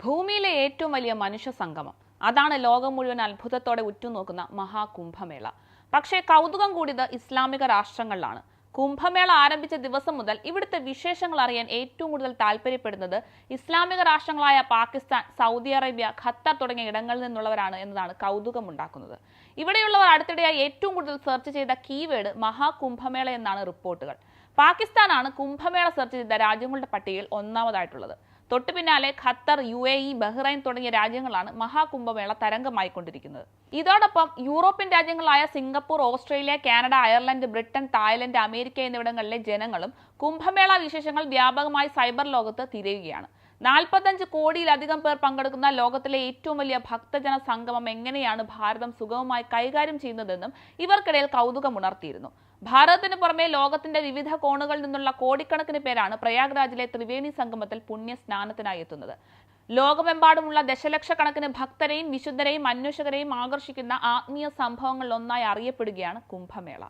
ഭൂമിയിലെ ഏറ്റവും വലിയ മനുഷ്യ സംഗമം അതാണ് ലോകം മുഴുവൻ അത്ഭുതത്തോടെ ഉറ്റുനോക്കുന്ന മഹാകുംഭമേള. പക്ഷേ കൗതുകം കൂടിയത് ഇസ്ലാമിക രാഷ്ട്രങ്ങളിലാണ്. കുംഭമേള ആരംഭിച്ച ദിവസം മുതൽ ഇവിടുത്തെ വിശേഷങ്ങൾ അറിയാൻ ഏറ്റവും കൂടുതൽ താല്പര്യപ്പെടുന്നത് ഇസ്ലാമിക രാഷ്ട്രങ്ങളായ പാകിസ്ഥാൻ, സൗദി അറേബ്യ, ഖത്തർ തുടങ്ങിയ ഇടങ്ങളിൽ നിന്നുള്ളവരാണ് എന്നതാണ് കൗതുകമുണ്ടാക്കുന്നത്. ഇവിടെയുള്ളവർ അടുത്തിടെയായി ഏറ്റവും കൂടുതൽ സെർച്ച് ചെയ്ത കീവേഡ് മഹാകുംഭമേള എന്നാണ് റിപ്പോർട്ടുകൾ. പാകിസ്ഥാനാണ് കുംഭമേള സെർച്ച് ചെയ്ത രാജ്യങ്ങളുടെ പട്ടികയിൽ ഒന്നാമതായിട്ടുള്ളത്. തൊട്ടു പിന്നാലെ ഖത്തർ, UAE, ബഹ്റൈൻ തുടങ്ങിയ രാജ്യങ്ങളാണ് മഹാകുംഭമേള തരംഗമായിക്കൊണ്ടിരിക്കുന്നത്. ഇതോടൊപ്പം യൂറോപ്യൻ രാജ്യങ്ങളായ Singapore, Australia, Canada, Ireland, Britain, Thailand, America എന്നിവിടങ്ങളിലെ ജനങ്ങളും കുംഭമേള വിശേഷങ്ങൾ വ്യാപകമായി സൈബർ ലോകത്ത് തിരയുകയാണ്. 45 കോടിയിലധികം പേർ പങ്കെടുക്കുന്ന ലോകത്തിലെ ഏറ്റവും വലിയ ഭക്തജന സംഗമം എങ്ങനെയാണ് ഭാരതം സുഗമമായി കൈകാര്യം ചെയ്യുന്നതെന്നും ഇവർക്കിടയിൽ കൗതുകമുണർത്തിയിരുന്നു. ഭാരതത്തിന് പുറമെ ലോകത്തിന്റെ വിവിധ കോണുകളിൽ നിന്നുള്ള കോടിക്കണക്കിന് പേരാണ് പ്രയാഗ്രാജിലെ ത്രിവേണി സംഗമത്തിൽ പുണ്യ സ്നാനത്തിനായി എത്തുന്നത്. ലോകമെമ്പാടുമുള്ള ദശലക്ഷക്കണക്കിന് ഭക്തരെയും വിശുദ്ധരെയും അന്വേഷകരെയും ആകർഷിക്കുന്ന ആത്മീയ സംഭവങ്ങളിലൊന്നായി അറിയപ്പെടുകയാണ് കുംഭമേള.